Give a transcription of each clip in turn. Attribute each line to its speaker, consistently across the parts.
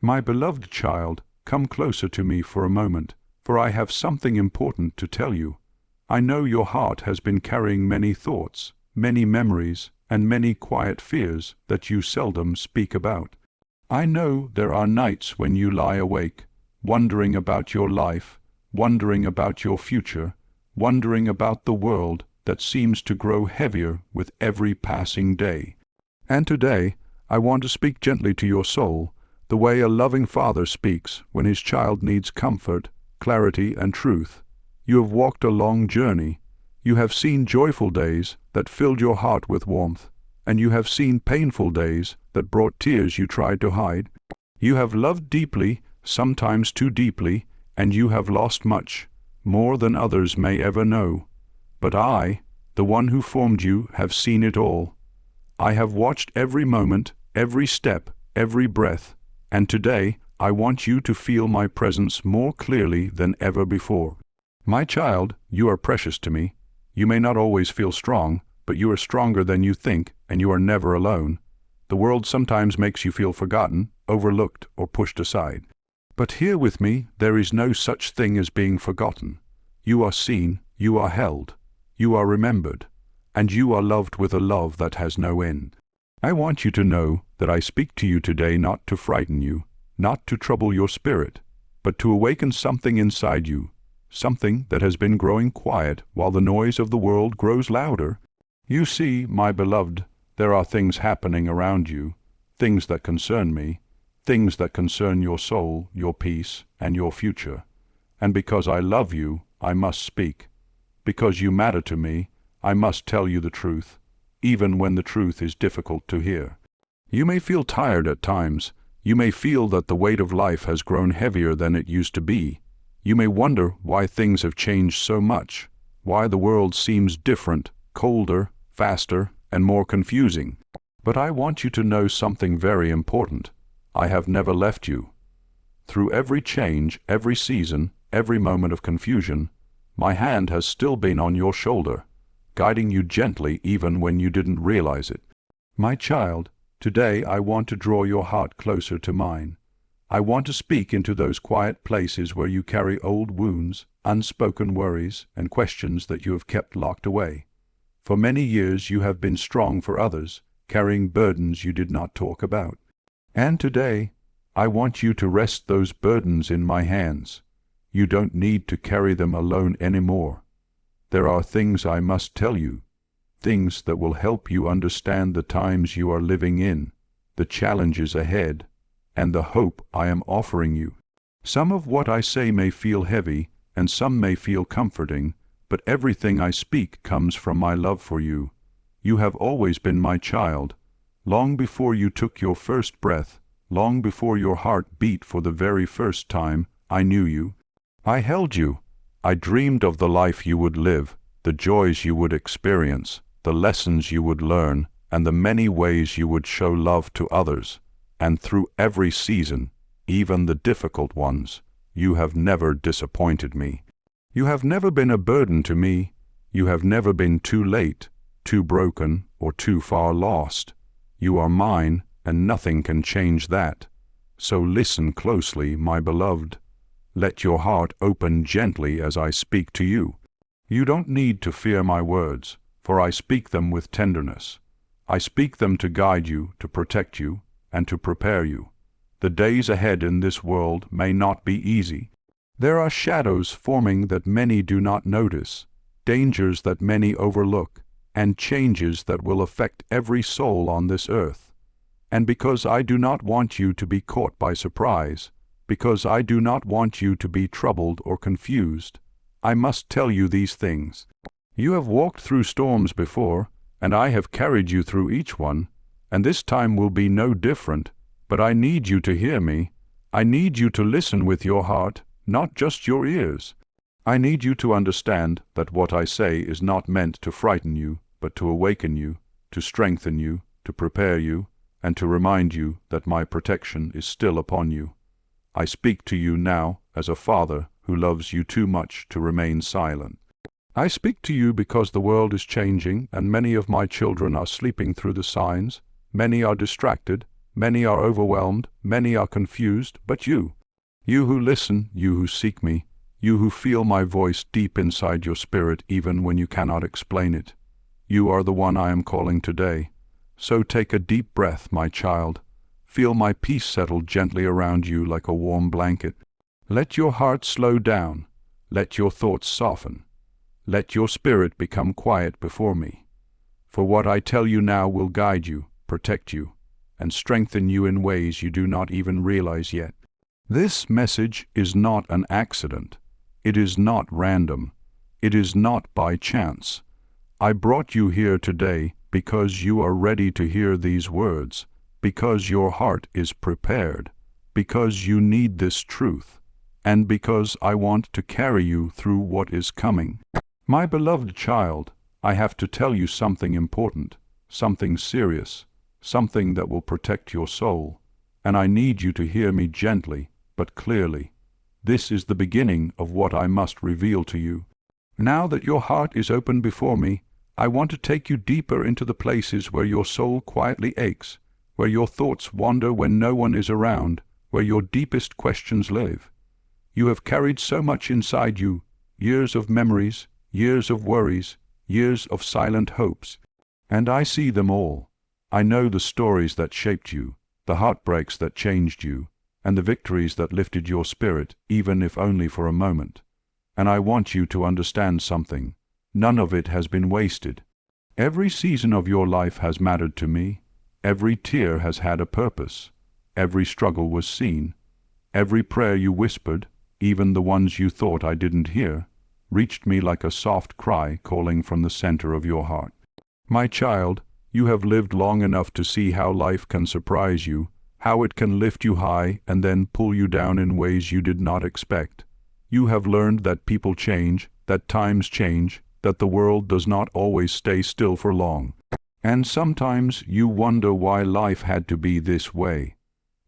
Speaker 1: My beloved child, come closer to me for a moment, for I have something important to tell you. I know your heart has been carrying many thoughts, many memories, and many quiet fears that you seldom speak about. I know there are nights when you lie awake, wondering about your life, wondering about your future, wondering about the world that seems to grow heavier with every passing day. And today, I want to speak gently to your soul, the way a loving father speaks when his child needs comfort, clarity, and truth. You have walked a long journey. You have seen joyful days that filled your heart with warmth, and you have seen painful days that brought tears you tried to hide. You have loved deeply, sometimes too deeply, and you have lost much, more than others may ever know. But I, the one who formed you, have seen it all. I have watched every moment, every step, every breath, and today I want you to feel my presence more clearly than ever before. My child, you are precious to me. You may not always feel strong, but you are stronger than you think, and you are never alone. The world sometimes makes you feel forgotten, overlooked, or pushed aside. But here with me, there is no such thing as being forgotten. You are seen, you are held, you are remembered, and you are loved with a love that has no end. I want you to know that I speak to you today not to frighten you, not to trouble your spirit, but to awaken something inside you, something that has been growing quiet while the noise of the world grows louder. You see, my beloved, there are things happening around you, things that concern me, things that concern your soul, your peace, and your future. And because I love you, I must speak. Because you matter to me, I must tell you the truth, even when the truth is difficult to hear. You may feel tired at times. You may feel that the weight of life has grown heavier than it used to be. You may wonder why things have changed so much, why the world seems different, colder, faster, and more confusing. But I want you to know something very important. I have never left you. Through every change, every season, every moment of confusion, my hand has still been on your shoulder, guiding you gently even when you didn't realize it. My child, today I want to draw your heart closer to mine. I want to speak into those quiet places where you carry old wounds, unspoken worries, and questions that you have kept locked away. For many years you have been strong for others, carrying burdens you did not talk about. And today, I want you to rest those burdens in my hands. You don't need to carry them alone anymore. There are things I must tell you, things that will help you understand the times you are living in, the challenges ahead, and the hope I am offering you. Some of what I say may feel heavy, and some may feel comforting, but everything I speak comes from my love for you. You have always been my child. Long before you took your first breath, long before your heart beat for the very first time, I knew you. I held you. I dreamed of the life you would live, the joys you would experience, the lessons you would learn, and the many ways you would show love to others. And through every season, even the difficult ones, you have never disappointed me. You have never been a burden to me. You have never been too late, too broken, or too far lost. You are mine, and nothing can change that. So listen closely, my beloved. Let your heart open gently as I speak to you. You don't need to fear my words, for I speak them with tenderness. I speak them to guide you, to protect you, and to prepare you. The days ahead in this world may not be easy. There are shadows forming that many do not notice, dangers that many overlook, and changes that will affect every soul on this earth. And because I do not want you to be caught by surprise, because I do not want you to be troubled or confused, I must tell you these things. You have walked through storms before, and I have carried you through each one, and this time will be no different, but I need you to hear me. I need you to listen with your heart, not just your ears. I need you to understand that what I say is not meant to frighten you, but to awaken you, to strengthen you, to prepare you, and to remind you that my protection is still upon you. I speak to you now as a father who loves you too much to remain silent. I speak to you because the world is changing and many of my children are sleeping through the signs. Many are distracted, Many are overwhelmed, many are confused, but you who listen, you who seek me, you who feel my voice deep inside your spirit even when you cannot explain it, you are the one I am calling today. So take a deep breath, my child. Feel my peace settle gently around you like a warm blanket. Let your heart slow down. Let your thoughts soften. Let your spirit become quiet before me. For what I tell you now will guide you, protect you, and strengthen you in ways you do not even realize yet. This message is not an accident. It is not random. It is not by chance. I brought you here today because you are ready to hear these words, because your heart is prepared, because you need this truth, and because I want to carry you through what is coming. My beloved child, I have to tell you something important, something serious, something that will protect your soul, and I need you to hear me gently but clearly. This is the beginning of what I must reveal to you. Now that your heart is open before me, I want to take you deeper into the places where your soul quietly aches, where your thoughts wander when no one is around, where your deepest questions live. You have carried so much inside you, years of memories, years of worries, years of silent hopes, and I see them all. I know the stories that shaped you, the heartbreaks that changed you, and the victories that lifted your spirit, even if only for a moment. And I want you to understand something. None of it has been wasted. Every season of your life has mattered to me. Every tear has had a purpose. Every struggle was seen. Every prayer you whispered, even the ones you thought I didn't hear, reached me like a soft cry calling from the center of your heart. My child, you have lived long enough to see how life can surprise you, how it can lift you high and then pull you down in ways you did not expect. You have learned that people change, that times change, that the world does not always stay still for long. And sometimes you wonder why life had to be this way,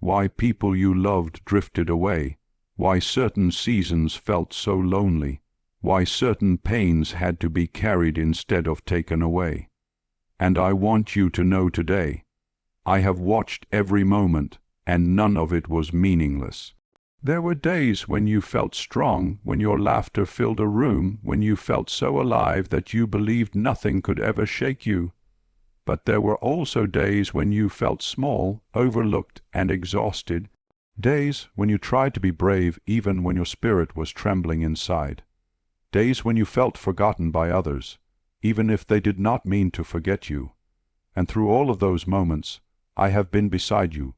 Speaker 1: why people you loved drifted away, why certain seasons felt so lonely, why certain pains had to be carried instead of taken away. And I want you to know today, I have watched every moment, and none of it was meaningless. There were days when you felt strong, when your laughter filled a room, when you felt so alive that you believed nothing could ever shake you. But there were also days when you felt small, overlooked, and exhausted. Days when you tried to be brave even when your spirit was trembling inside. Days when you felt forgotten by others, even if they did not mean to forget you. And through all of those moments, I have been beside you,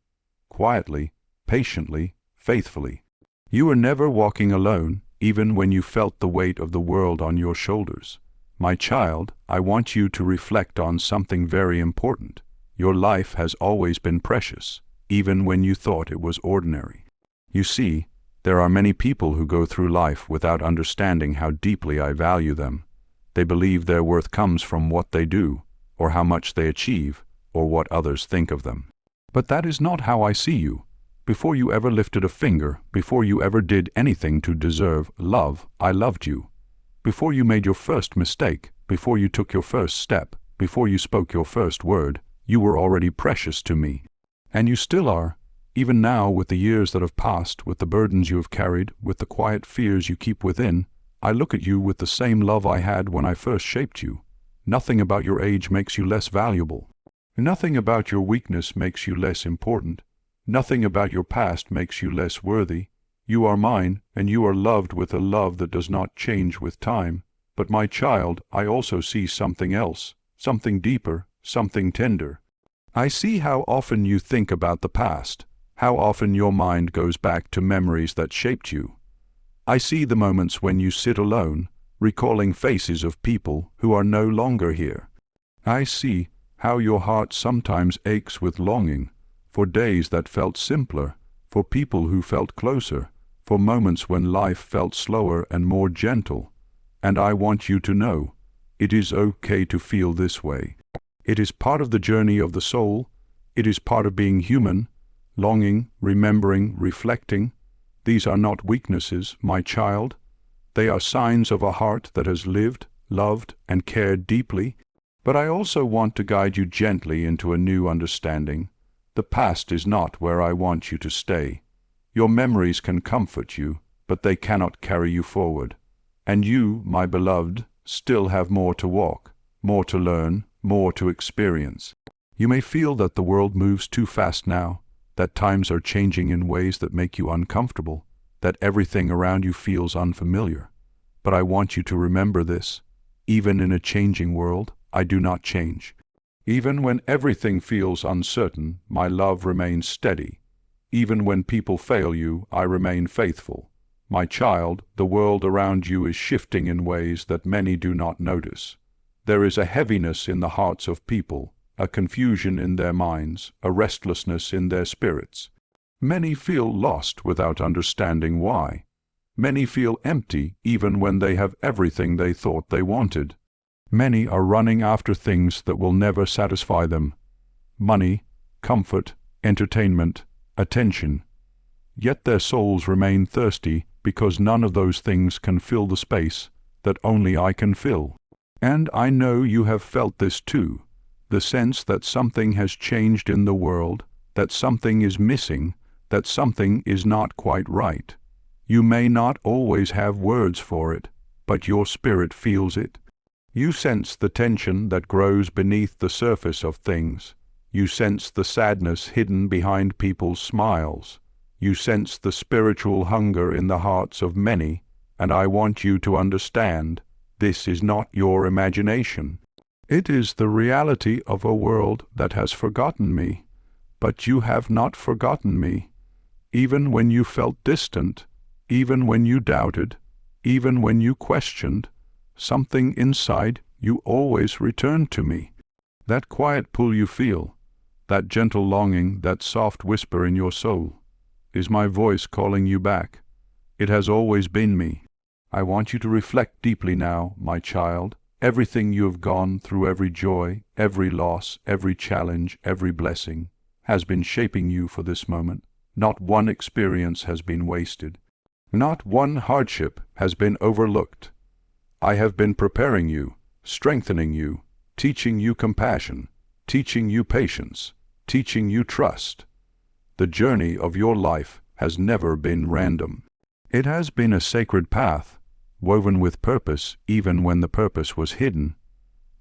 Speaker 1: quietly, patiently, faithfully. You were never walking alone, even when you felt the weight of the world on your shoulders. My child, I want you to reflect on something very important. Your life has always been precious, even when you thought it was ordinary. You see, there are many people who go through life without understanding how deeply I value them. They believe their worth comes from what they do, or how much they achieve, or what others think of them. But that is not how I see you. Before you ever lifted a finger, before you ever did anything to deserve love, I loved you. Before you made your first mistake, before you took your first step, before you spoke your first word, you were already precious to me. And you still are, even now with the years that have passed, with the burdens you have carried, with the quiet fears you keep within. I look at you with the same love I had when I first shaped you. Nothing about your age makes you less valuable. Nothing about your weakness makes you less important. Nothing about your past makes you less worthy. You are mine, and you are loved with a love that does not change with time. But my child, I also see something else, something deeper, something tender. I see how often you think about the past, how often your mind goes back to memories that shaped you. I see the moments when you sit alone, recalling faces of people who are no longer here. I see how your heart sometimes aches with longing, for days that felt simpler, for people who felt closer, for moments when life felt slower and more gentle. And I want you to know, it is okay to feel this way. It is part of the journey of the soul. It is part of being human, longing, remembering, reflecting. These are not weaknesses, my child. They are signs of a heart that has lived, loved, and cared deeply. But I also want to guide you gently into a new understanding. The past is not where I want you to stay. Your memories can comfort you, but they cannot carry you forward. And you, my beloved, still have more to walk, more to learn, more to experience. You may feel that the world moves too fast now, that times are changing in ways that make you uncomfortable, that everything around you feels unfamiliar. But I want you to remember this. Even in a changing world, I do not change. Even when everything feels uncertain, my love remains steady. Even when people fail you, I remain faithful. My child, the world around you is shifting in ways that many do not notice. There is a heaviness in the hearts of people, a confusion in their minds, a restlessness in their spirits. Many feel lost without understanding why. Many feel empty even when they have everything they thought they wanted. Many are running after things that will never satisfy them: money, comfort, entertainment, attention. Yet their souls remain thirsty because none of those things can fill the space that only I can fill. And I know you have felt this too, the sense that something has changed in the world, that something is missing, that something is not quite right. You may not always have words for it, but your spirit feels it. You sense the tension that grows beneath the surface of things. You sense the sadness hidden behind people's smiles. You sense the spiritual hunger in the hearts of many, and I want you to understand, this is not your imagination. It is the reality of a world that has forgotten me. But you have not forgotten me. Even when you felt distant, even when you doubted, even when you questioned, something inside you always returned to me. That quiet pull you feel, that gentle longing, that soft whisper in your soul, is my voice calling you back. It has always been me. I want you to reflect deeply now, my child. Everything you have gone through, every joy, every loss, every challenge, every blessing, has been shaping you for this moment. Not one experience has been wasted. Not one hardship has been overlooked. I have been preparing you, strengthening you, teaching you compassion, teaching you patience, teaching you trust. The journey of your life has never been random. It has been a sacred path, woven with purpose even when the purpose was hidden.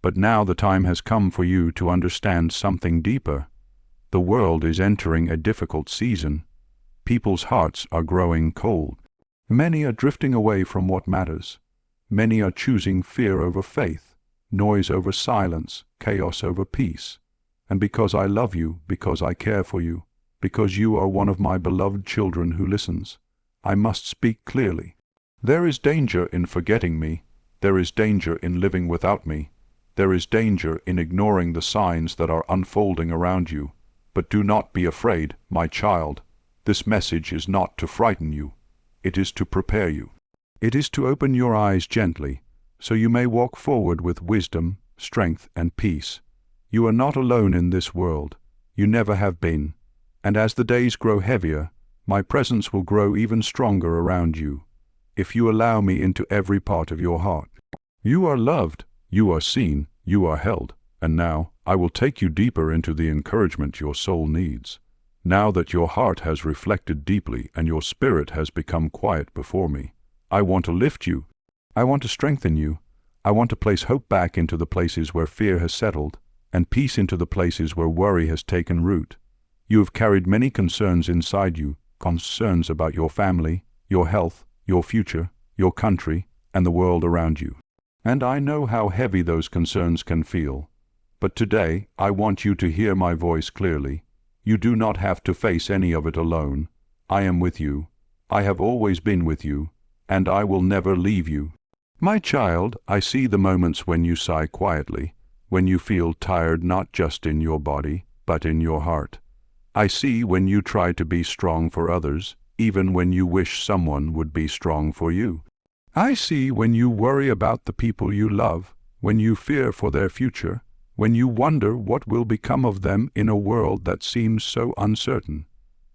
Speaker 1: But now the time has come for you to understand something deeper. The world is entering a difficult season. People's hearts are growing cold. Many are drifting away from what matters. Many are choosing fear over faith, noise over silence, chaos over peace. And because I love you, because I care for you, because you are one of my beloved children who listens, I must speak clearly. There is danger in forgetting me. There is danger in living without me. There is danger in ignoring the signs that are unfolding around you. But do not be afraid, my child. This message is not to frighten you. It is to prepare you. It is to open your eyes gently, so you may walk forward with wisdom, strength, and peace. You are not alone in this world. You never have been. And as the days grow heavier, my presence will grow even stronger around you, if you allow me into every part of your heart. You are loved, you are seen, you are held, and now I will take you deeper into the encouragement your soul needs. Now that your heart has reflected deeply and your spirit has become quiet before me, I want to lift you. I want to strengthen you. I want to place hope back into the places where fear has settled, and peace into the places where worry has taken root. You have carried many concerns inside you, concerns about your family, your health, your future, your country, and the world around you. And I know how heavy those concerns can feel. But today, I want you to hear my voice clearly. You do not have to face any of it alone. I am with you. I have always been with you, and I will never leave you. My child, I see the moments when you sigh quietly, when you feel tired not just in your body, but in your heart. I see when you try to be strong for others, even when you wish someone would be strong for you. I see when you worry about the people you love, when you fear for their future, when you wonder what will become of them in a world that seems so uncertain.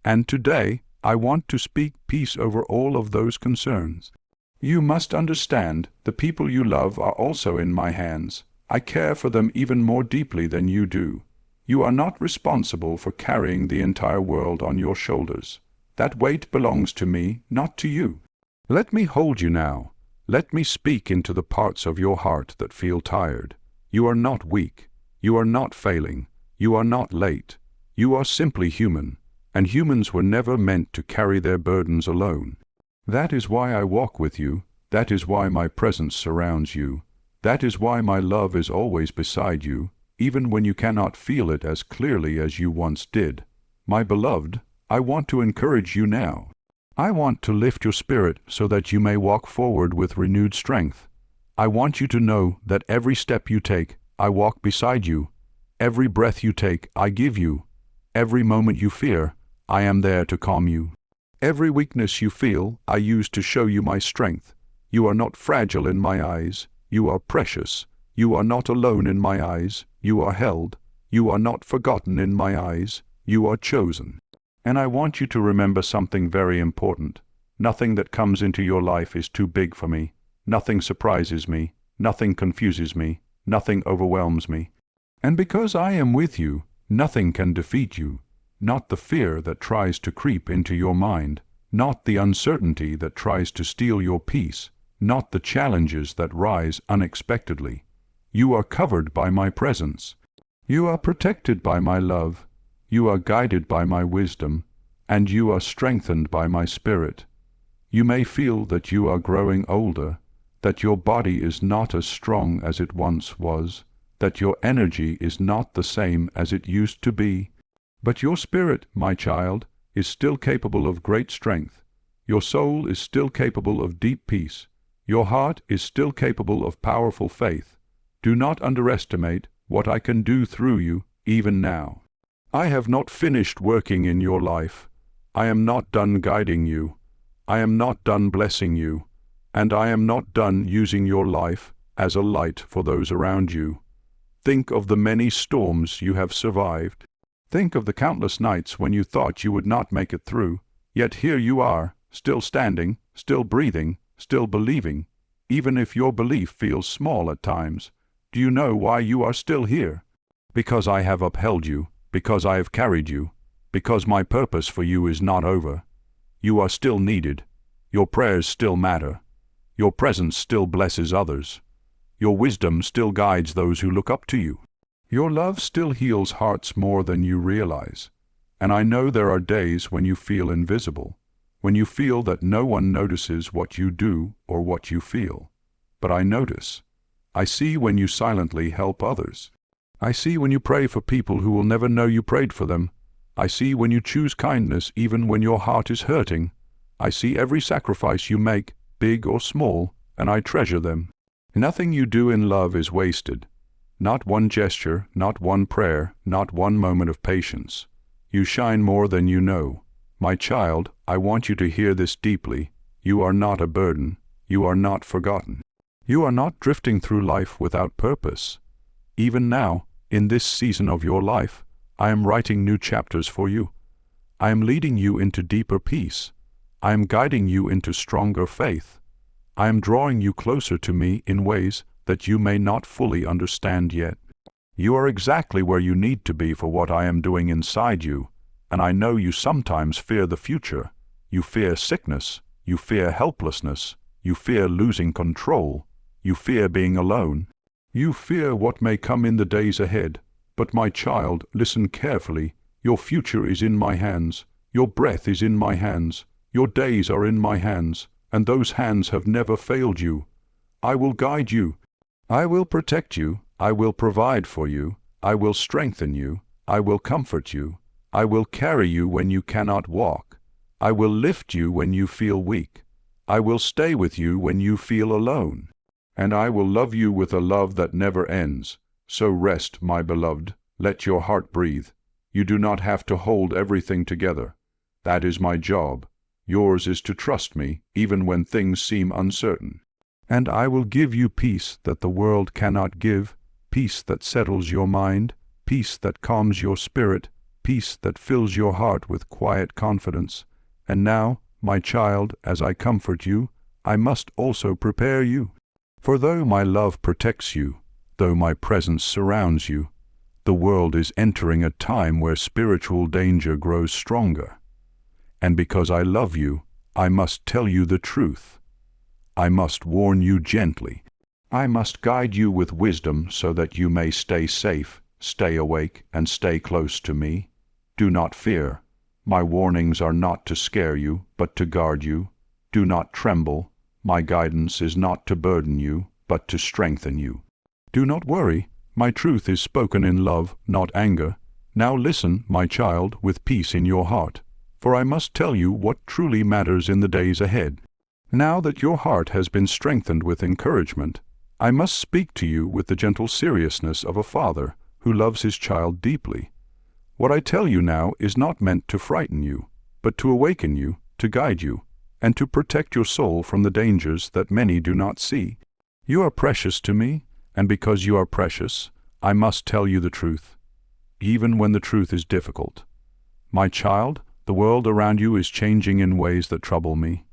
Speaker 1: And today, I want to speak peace over all of those concerns. You must understand, the people you love are also in my hands. I care for them even more deeply than you do. You are not responsible for carrying the entire world on your shoulders. That weight belongs to me, not to you. Let me hold you now. Let me speak into the parts of your heart that feel tired. You are not weak. You are not failing. You are not late. You are simply human, and humans were never meant to carry their burdens alone. That is why I walk with you. That is why my presence surrounds you. That is why my love is always beside you, even when you cannot feel it as clearly as you once did. My beloved, I want to encourage you now. I want to lift your spirit so that you may walk forward with renewed strength. I want you to know that every step you take, I walk beside you. Every breath you take, I give you. Every moment you fear, I am there to calm you. Every weakness you feel, I use to show you my strength. You are not fragile in my eyes. You are precious. You are not alone in my eyes. You are held. You are not forgotten in my eyes. You are chosen. And I want you to remember something very important. Nothing that comes into your life is too big for me. Nothing surprises me. Nothing confuses me. Nothing overwhelms me. And because I am with you, nothing can defeat you. Not the fear that tries to creep into your mind. Not the uncertainty that tries to steal your peace. Not the challenges that rise unexpectedly. You are covered by my presence. You are protected by my love. You are guided by my wisdom, and you are strengthened by my spirit. You may feel that you are growing older, that your body is not as strong as it once was, that your energy is not the same as it used to be. But your spirit, my child, is still capable of great strength. Your soul is still capable of deep peace. Your heart is still capable of powerful faith. Do not underestimate what I can do through you, even now. I have not finished working in your life. I am not done guiding you. I am not done blessing you. And I am not done using your life as a light for those around you. Think of the many storms you have survived. Think of the countless nights when you thought you would not make it through. Yet here you are, still standing, still breathing, still believing, even if your belief feels small at times. Do you know why you are still here? Because I have upheld you, because I have carried you, because my purpose for you is not over. You are still needed. Your prayers still matter. Your presence still blesses others. Your wisdom still guides those who look up to you. Your love still heals hearts more than you realize. And I know there are days when you feel invisible, when you feel that no one notices what you do or what you feel. But I notice. I see when you silently help others. I see when you pray for people who will never know you prayed for them. I see when you choose kindness even when your heart is hurting. I see every sacrifice you make, big or small, and I treasure them. Nothing you do in love is wasted. Not one gesture, not one prayer, not one moment of patience. You shine more than you know. My child, I want you to hear this deeply. You are not a burden. You are not forgotten. You are not drifting through life without purpose. Even now, in this season of your life, I am writing new chapters for you. I am leading you into deeper peace. I am guiding you into stronger faith. I am drawing you closer to me in ways that you may not fully understand yet. You are exactly where you need to be for what I am doing inside you, and I know you sometimes fear the future. You fear sickness. You fear helplessness. You fear losing control. You fear being alone. You fear what may come in the days ahead. But my child, listen carefully. Your future is in my hands. Your breath is in my hands. Your days are in my hands, and those hands have never failed you. I will guide you. I will protect you. I will provide for you. I will strengthen you. I will comfort you. I will carry you when you cannot walk. I will lift you when you feel weak. I will stay with you when you feel alone. And I will love you with a love that never ends. So rest, my beloved. Let your heart breathe. You do not have to hold everything together. That is my job. Yours is to trust me, even when things seem uncertain. And I will give you peace that the world cannot give, peace that settles your mind, peace that calms your spirit, peace that fills your heart with quiet confidence. And now, my child, as I comfort you, I must also prepare you. For though my love protects you, though my presence surrounds you, The world is entering a time where spiritual danger grows stronger. And because I love you, I must tell you the truth. I must warn you gently. I must guide you with wisdom so that you may stay safe, stay awake, and stay close to me. Do not fear. My warnings are not to scare you, but to guard you. Do not tremble. My guidance is not to burden you, but to strengthen you. Do not worry. My truth is spoken in love, not anger. Now listen, my child, with peace in your heart, for I must tell you what truly matters in the days ahead. Now that your heart has been strengthened with encouragement, I must speak to you with the gentle seriousness of a father who loves his child deeply. What I tell you now is not meant to frighten you, but to awaken you, to guide you, and to protect your soul from the dangers that many do not see. You are precious to me, and because you are precious, I must tell you the truth, even when the truth is difficult. My child, the world around you is changing in ways that trouble me.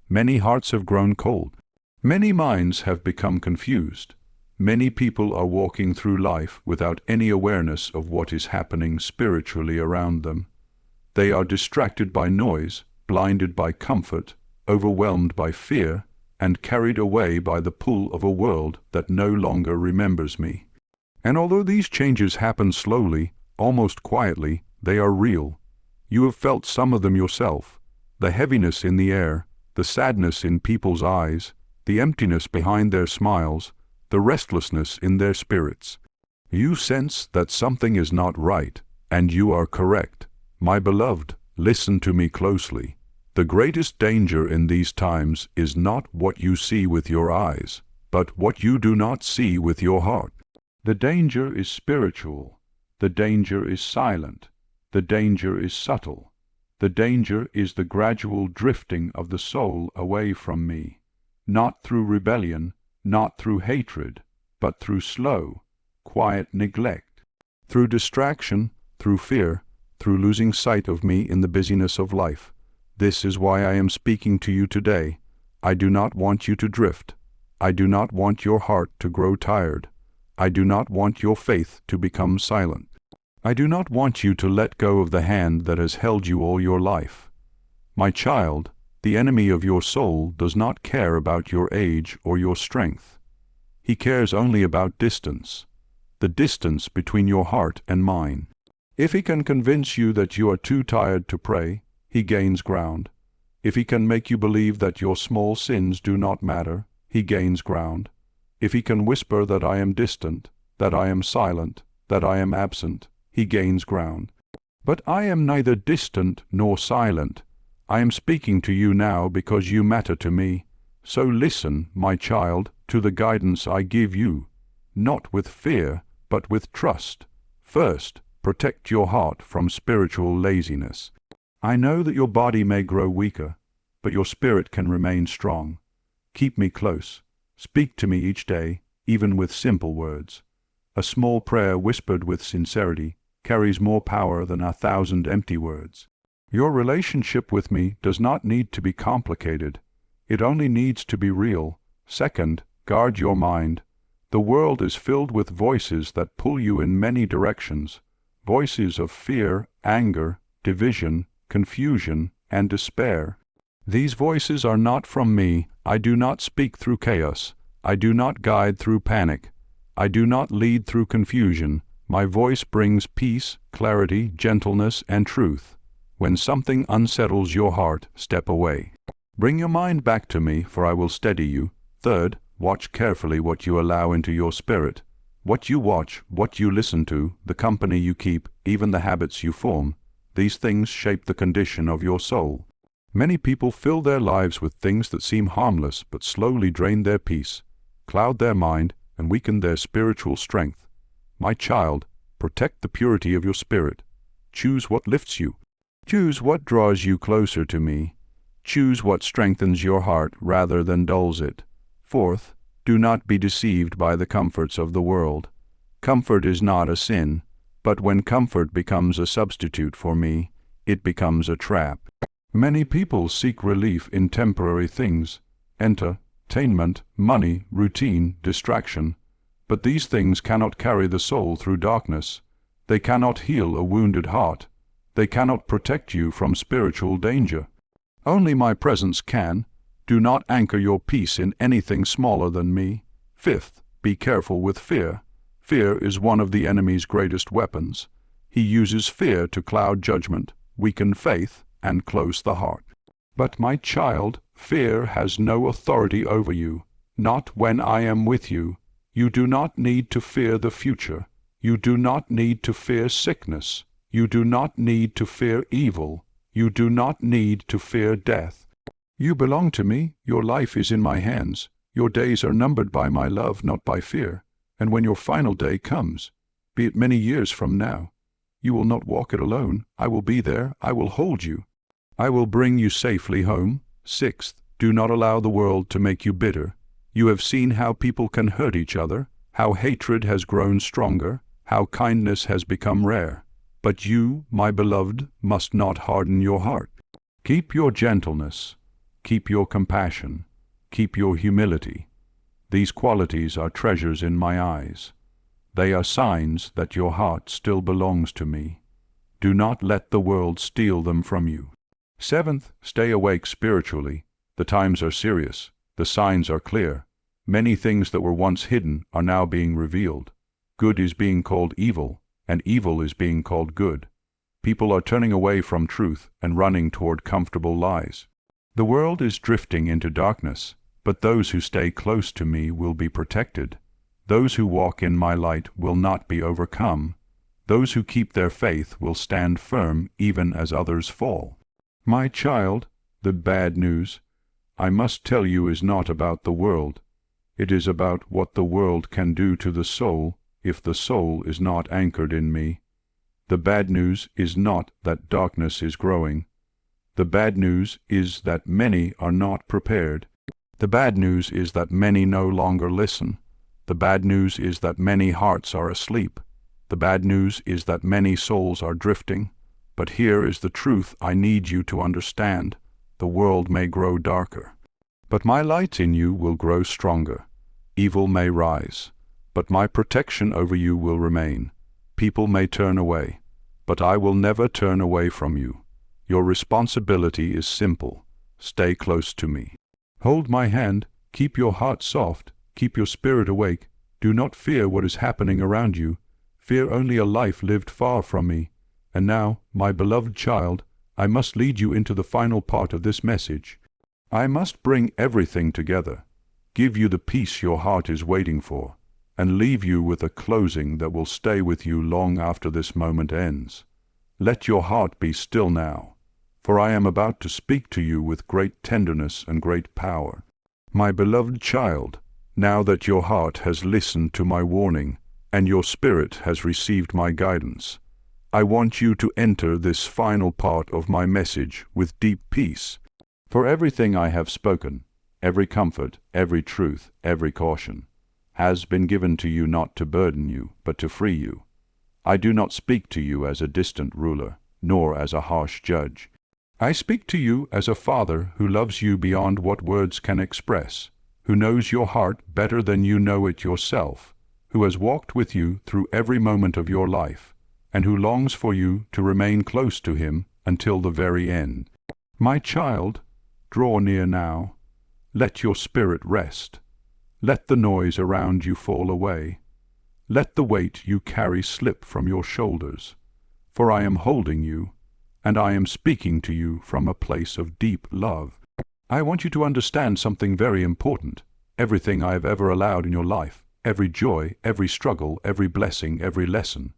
Speaker 1: Many hearts have grown cold. Many minds have become confused. Many people are walking through life without any awareness of what is happening spiritually around them. They are distracted by noise, blinded by comfort, overwhelmed by fear, and carried away by the pull of a world that no longer remembers me. And although these changes happen slowly, almost quietly, they are real. You have felt some of them yourself. The heaviness in the air, the sadness in people's eyes, the emptiness behind their smiles, the restlessness in their spirits. You sense that something is not right, and you are correct. My beloved, listen to me closely. The greatest danger in these times is not what you see with your eyes, but what you do not see with your heart. The danger is spiritual. The danger is silent. The danger is subtle. The danger is the gradual drifting of the soul away from me, not through rebellion, not through hatred, but through slow, quiet neglect, through distraction, through fear, through losing sight of me in the busyness of life. This is why I am speaking to you today. I do not want you to drift. I do not want your heart to grow tired. I do not want your faith to become silent. I do not want you to let go of the hand that has held you all your life. My child, the enemy of your soul does not care about your age or your strength. He cares only about distance, the distance between your heart and mine. If he can convince you that you are too tired to pray, he gains ground. If he can make you believe that your small sins do not matter, he gains ground. If he can whisper that I am distant, that I am silent, that I am absent, he gains ground. But I am neither distant nor silent. I am speaking to you now because you matter to me. So listen, my child, to the guidance I give you, not with fear, but with trust. First, protect your heart from spiritual laziness. I know that your body may grow weaker, but your spirit can remain strong. Keep me close. Speak to me each day, even with simple words. A small prayer whispered with sincerity carries more power than 1,000 empty words. Your relationship with me does not need to be complicated. It only needs to be real. Second, guard your mind. The world is filled with voices that pull you in many directions. Voices of fear, anger, division, confusion, and despair. These voices are not from me. I do not speak through chaos. I do not guide through panic. I do not lead through confusion. My voice brings peace, clarity, gentleness, and truth. When something unsettles your heart, step away. Bring your mind back to me, for I will steady you. Third, watch carefully what you allow into your spirit. What you watch, what you listen to, the company you keep, even the habits you form, these things shape the condition of your soul. Many people fill their lives with things that seem harmless but slowly drain their peace, cloud their mind, and weaken their spiritual strength. My child, protect the purity of your spirit. Choose what lifts you. Choose what draws you closer to me. Choose what strengthens your heart rather than dulls it. Fourth, do not be deceived by the comforts of the world. Comfort is not a sin, but when comfort becomes a substitute for me, it becomes a trap. Many people seek relief in temporary things, entertainment, money, routine, distraction. But these things cannot carry the soul through darkness. They cannot heal a wounded heart. They cannot protect you from spiritual danger. Only my presence can. Do not anchor your peace in anything smaller than me. Fifth, be careful with fear. Fear is one of the enemy's greatest weapons. He uses fear to cloud judgment, weaken faith, and close the heart. But my child, fear has no authority over you, not when I am with you. You do not need to fear the future. You do not need to fear sickness. You do not need to fear evil. You do not need to fear death. You belong to me. Your life is in my hands. Your days are numbered by my love, not by fear. And when your final day comes, be it many years from now, you will not walk it alone. I will be there. I will hold you. I will bring you safely home. Sixth, do not allow the world to make you bitter. You have seen how people can hurt each other, how hatred has grown stronger, how kindness has become rare. But you, my beloved, must not harden your heart. Keep your gentleness. Keep your compassion. Keep your humility. These qualities are treasures in my eyes. They are signs that your heart still belongs to me. Do not let the world steal them from you. Seventh, stay awake spiritually. The times are serious. The signs are clear. Many things that were once hidden are now being revealed. Good is being called evil, and evil is being called good. People are turning away from truth and running toward comfortable lies. The world is drifting into darkness, but those who stay close to me will be protected. Those who walk in my light will not be overcome. Those who keep their faith will stand firm even as others fall. My child, the bad news, I must tell you, is not about the world. It is about what the world can do to the soul if the soul is not anchored in me. The bad news is not that darkness is growing. The bad news is that many are not prepared. The bad news is that many no longer listen. The bad news is that many hearts are asleep. The bad news is that many souls are drifting. But here is the truth I need you to understand. The world may grow darker, but my light in you will grow stronger. Evil may rise, but my protection over you will remain. People may turn away, but I will never turn away from you. Your responsibility is simple. Stay close to me. Hold my hand. Keep your heart soft. Keep your spirit awake. Do not fear what is happening around you. Fear only a life lived far from me. And now, my beloved child, I must lead you into the final part of this message. I must bring everything together, give you the peace your heart is waiting for, and leave you with a closing that will stay with you long after this moment ends. Let your heart be still now, for I am about to speak to you with great tenderness and great power. My beloved child, now that your heart has listened to my warning, and your spirit has received my guidance, I want you to enter this final part of my message with deep peace. For everything I have spoken, every comfort, every truth, every caution, has been given to you not to burden you, but to free you. I do not speak to you as a distant ruler, nor as a harsh judge. I speak to you as a father who loves you beyond what words can express, who knows your heart better than you know it yourself, who has walked with you through every moment of your life, and who longs for you to remain close to him until the very end. My child, draw near now. Let your spirit rest. Let the noise around you fall away. Let the weight you carry slip from your shoulders. For I am holding you, and I am speaking to you from a place of deep love. I want you to understand something very important. Everything I have ever allowed in your life, every joy, every struggle, every blessing, every lesson,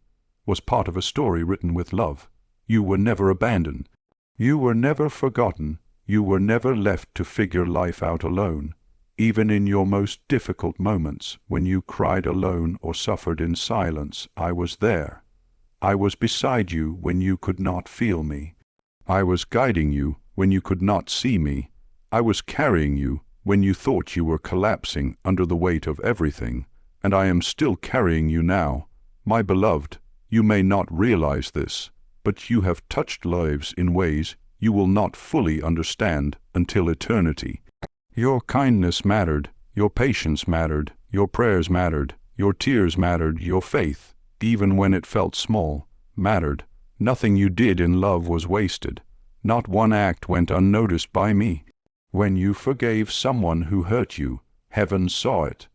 Speaker 1: was part of a story written with love. You were never abandoned. You were never forgotten. You were never left to figure life out alone. Even in your most difficult moments, when you cried alone or suffered in silence, I was there. I was beside you when you could not feel me. I was guiding you when you could not see me. I was carrying you when you thought you were collapsing under the weight of everything, and I am still carrying you now. My beloved, you may not realize this, but you have touched lives in ways you will not fully understand until eternity. Your kindness mattered, your patience mattered, your prayers mattered, your tears mattered, your faith, even when it felt small, mattered. Nothing you did in love was wasted. Not one act went unnoticed by me. When you forgave someone who hurt you, heaven saw it.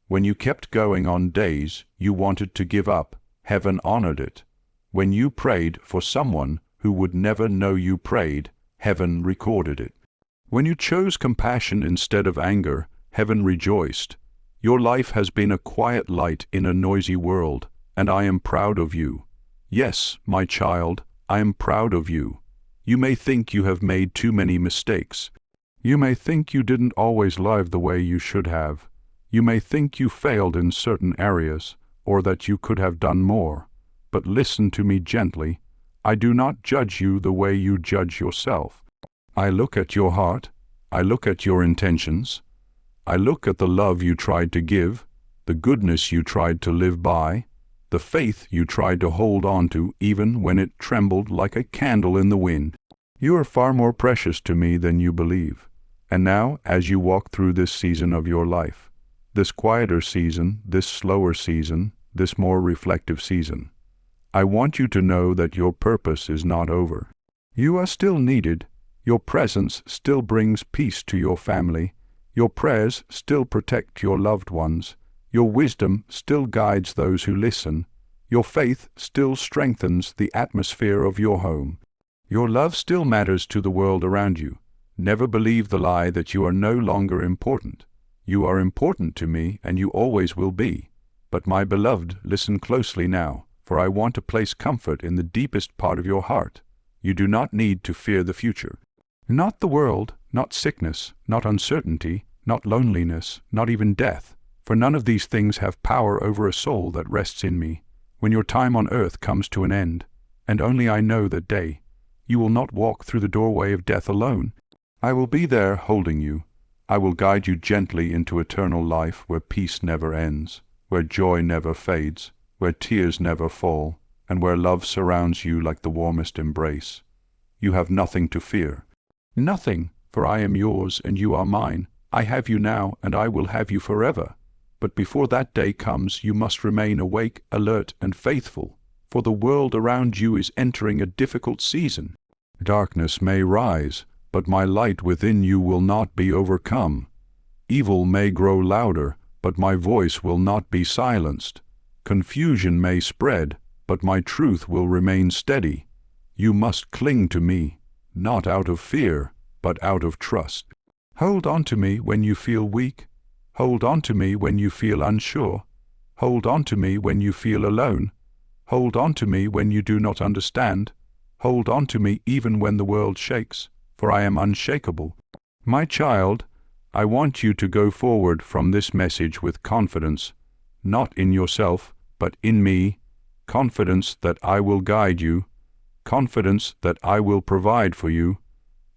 Speaker 1: When you kept going on days you wanted to give up, heaven honored it. When you prayed for someone who would never know you prayed, heaven recorded it. When you chose compassion instead of anger, heaven rejoiced. Your life has been a quiet light in a noisy world, and I am proud of you. Yes, my child, I am proud of you. You may think you have made too many mistakes. You may think you didn't always love the way you should have. You may think you failed in certain areas, or that you could have done more. But listen to me gently. I do not judge you the way you judge yourself. I look at your heart. I look at your intentions. I look at the love you tried to give, the goodness you tried to live by, the faith you tried to hold on to even when it trembled like a candle in the wind. You are far more precious to me than you believe. And now, as you walk through this season of your life, this quieter season, this slower season, this more reflective season, I want you to know that your purpose is not over. You are still needed. Your presence still brings peace to your family. Your prayers still protect your loved ones. Your wisdom still guides those who listen. Your faith still strengthens the atmosphere of your home. Your love still matters to the world around you. Never believe the lie that you are no longer important. You are important to me, and you always will be. But my beloved, listen closely now, for I want to place comfort in the deepest part of your heart. You do not need to fear the future. Not the world, not sickness, not uncertainty, not loneliness, not even death, for none of these things have power over a soul that rests in me. When your time on earth comes to an end, and only I know that day, you will not walk through the doorway of death alone. I will be there holding you. I will guide you gently into eternal life where peace never ends, where joy never fades, where tears never fall, and where love surrounds you like the warmest embrace. You have nothing to fear. Nothing, for I am yours and you are mine. I have you now and I will have you forever. But before that day comes, you must remain awake, alert, and faithful, for the world around you is entering a difficult season. Darkness may rise, but my light within you will not be overcome. Evil may grow louder, but my voice will not be silenced. Confusion may spread, but my truth will remain steady. You must cling to me, not out of fear, but out of trust. Hold on to me when you feel weak. Hold on to me when you feel unsure. Hold on to me when you feel alone. Hold on to me when you do not understand. Hold on to me even when the world shakes, for I am unshakable. My child, I want you to go forward from this message with confidence, not in yourself, but in me, confidence that I will guide you, confidence that I will provide for you,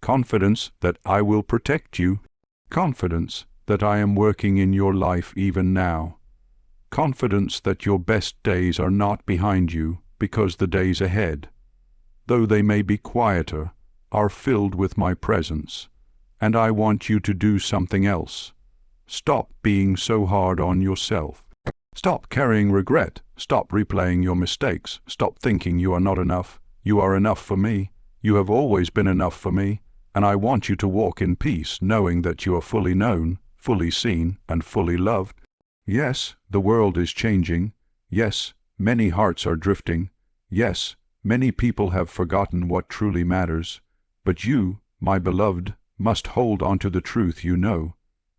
Speaker 1: confidence that I will protect you, confidence that I am working in your life even now, confidence that your best days are not behind you, because the days ahead, though they may be quieter, are filled with my presence. And I want you to do something else. Stop being so hard on yourself. Stop carrying regret. Stop replaying your mistakes. Stop thinking you are not enough. You are enough for me. You have always been enough for me. And I want you to walk in peace, knowing that you are fully known, fully seen, and fully loved. Yes, the world is changing. Yes, many hearts are drifting. Yes, many people have forgotten what truly matters. But you, my beloved, must hold on to the truth you know.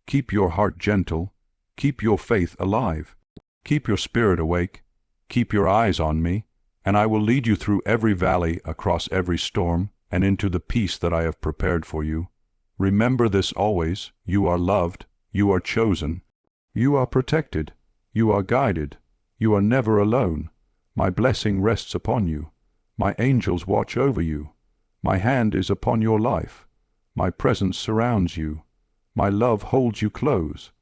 Speaker 1: Keep your heart gentle. Keep your faith alive. Keep your spirit awake. Keep your eyes on me, and I will lead you through every valley, across every storm, and into the peace that I have prepared for you. Remember this always. You are loved. You are chosen. You are protected. You are guided. You are never alone. My blessing rests upon you. My angels watch over you. My hand is upon your life. My presence surrounds you. My love holds you close.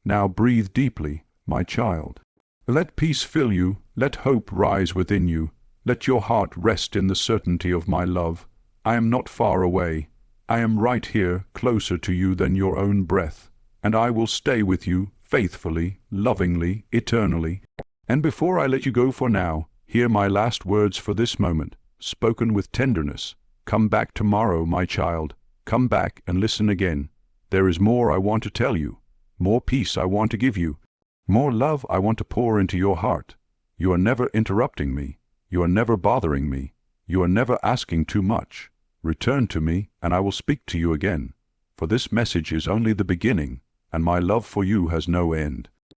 Speaker 1: Now breathe deeply, my child. Let peace fill you. Let hope rise within you. Let your heart rest in the certainty of my love. I am not far away. I am right here, closer to you than your own breath. And I will stay with you, faithfully, lovingly, eternally. And before I let you go for now, Hear my last words for this moment, spoken with tenderness. Come back tomorrow, my child. Come back and listen again. There is more I want to tell you. More peace I want to give you. More love I want to pour into your heart. You are never interrupting me. You are never bothering me. You are never asking too much. Return to me, and I will speak to you again. For this message is only the beginning, and my love for you has no end.